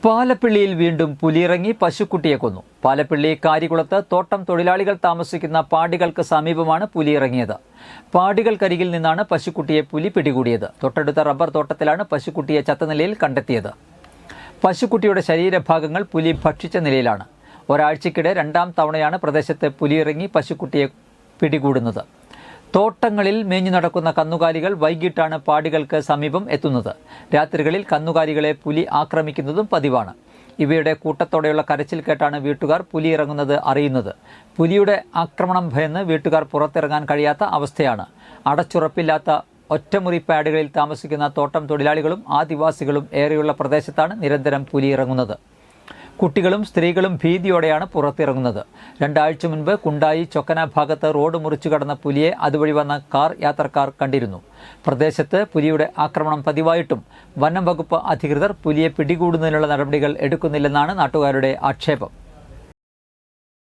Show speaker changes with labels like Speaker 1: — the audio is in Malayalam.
Speaker 1: പാലപ്പിള്ളിയിൽ വീണ്ടും പുലിയിറങ്ങി പശുക്കുട്ടിയെ കൊന്നു. പാലപ്പിള്ളി കാരികുളത്ത് തോട്ടം തൊഴിലാളികൾ താമസിക്കുന്ന പാടികൾക്ക് സമീപമാണ് പുലിയിറങ്ങിയത്. പാടികൾക്കരികിൽ നിന്നാണ് പശുക്കുട്ടിയെ പുലി പിടികൂടിയത്. തൊട്ടടുത്ത റബ്ബർ തോട്ടത്തിലാണ് പശുക്കുട്ടിയെ ചത്ത നിലയിൽ കണ്ടെത്തിയത്. പശുക്കുട്ടിയുടെ ശരീരഭാഗങ്ങൾ പുലി ഭക്ഷിച്ച നിലയിലാണ്. ഒരാഴ്ചക്കിടെ രണ്ടാം തവണയാണ് പ്രദേശത്ത് പുലിയിറങ്ങി പശുക്കുട്ടിയെ പിടികൂടുന്നത്. തോട്ടങ്ങളിൽ മേഞ്ഞു നടക്കുന്ന കന്നുകാലികൾ വൈകിട്ടാണ് പാടികൾക്ക് സമീപം എത്തുന്നത്. രാത്രികളിൽ കന്നുകാലികളെ പുലി ആക്രമിക്കുന്നതും പതിവാണ്. ഇവയുടെ കൂട്ടത്തോടെയുള്ള കരച്ചിൽ കേട്ടാണ് വീട്ടുകാർ പുലി ഇറങ്ങുന്നത് അറിയുന്നത്. പുലിയുടെ ആക്രമണം ഭയന്ന് വീട്ടുകാർ പുറത്തിറങ്ങാൻ കഴിയാത്ത അവസ്ഥയാണ്. അടച്ചുറപ്പില്ലാത്ത ഒറ്റമുറി പാഡുകളിൽ താമസിക്കുന്ന തോട്ടം തൊഴിലാളികളും ആദിവാസികളും ഏറെയുള്ള പ്രദേശത്താണ് നിരന്തരം പുലി ഇറങ്ങുന്നത്. കുട്ടികളും സ്ത്രീകളും ഭീതിയോടെയാണ് പുറത്തിറങ്ങുന്നത്. 2 ആഴ്ച മുൻപ് കുണ്ടായി ചൊക്കന ഭാഗത്ത് റോഡ് മുറിച്ചു കടന്ന പുലിയെ അതുവഴി വന്ന കാർ യാത്രക്കാർ കണ്ടിരുന്നു. പ്രദേശത്ത് പുലിയുടെ ആക്രമണം പതിവായിട്ടും വനം വകുപ്പ് അധികൃതർ പുലിയെ പിടികൂടുന്നതിനുള്ള നടപടികൾ എടുക്കുന്നില്ലെന്നാണ് നാട്ടുകാരുടെ ആക്ഷേപം.